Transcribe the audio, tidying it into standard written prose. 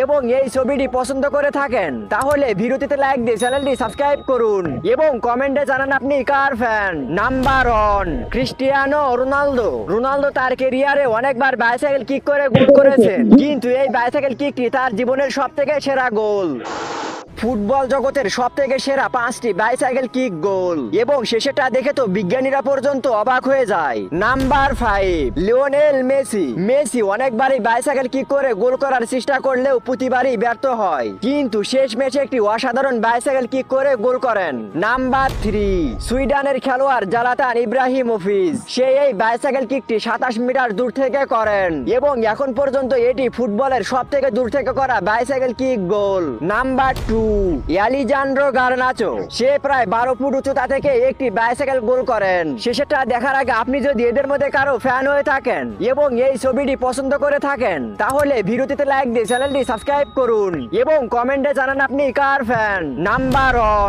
এবং এই ছবিটি পছন্দ করে থাকেন তাহলে ভিডিওটিতে লাইক দিয়ে চ্যানেলটি সাবস্ক্রাইব করুন এবং কমেন্টে জানান আপনি কার fan. Number 1, Cristiano Ronaldo. Ronaldo তার ক্যারিয়ারে অনেকবার বাইসাইকেল কিক করে গোল করেছেন, কিন্তু এই বাইসাইকেল কিকটি তার জীবনের সবথেকে সেরা গোল। ফুটবল জগতের সবথেকে সেরা 5টি বাইসাইকেল কিক গোল, এবং শেষেটা দেখে তো বিজ্ঞানীরা পর্যন্ত অবাক হয়ে যায়। Number 5, Lionel Messi. মেসি অনেকবারই বাইসাইকেল কিক করে গোল করার চেষ্টা করলেও প্রতিবারই ব্যর্থ হয়, কিন্তু শেষ ম্যাচে একটি অসাধারণ বাইসাইকেল কিক করে গোল করেন। নাম্বার 3, সুইডেনের খেলোয়াড় জালাতান ইব্রাহিমোভিচ। সে এই বাইসাইকেল কিকটি 27 মিটার দূর থেকে করেন, এবং এখন পর্যন্ত এটি ফুটবলের সবথেকে দূর থেকে করা bicycle kick goal. Number 2, Alejandro Garnacho. সে প্রায় 12 ফুট উচ্চতা থেকে একটি বাইসাইকেল গোল করেন। শেষেরটা দেখার আগে আপনি যদি এদের মধ্যে কারো ফ্যান হয়ে থাকেন এবং এই ছবিটি পছন্দ করে থাকেন তাহলে ভিডিওটিতে লাইক দিয়ে চ্যানেলটি সাবস্ক্রাইব করুন এবং কমেন্টে জানান আপনি কার ফ্যান। নাম্বার 1।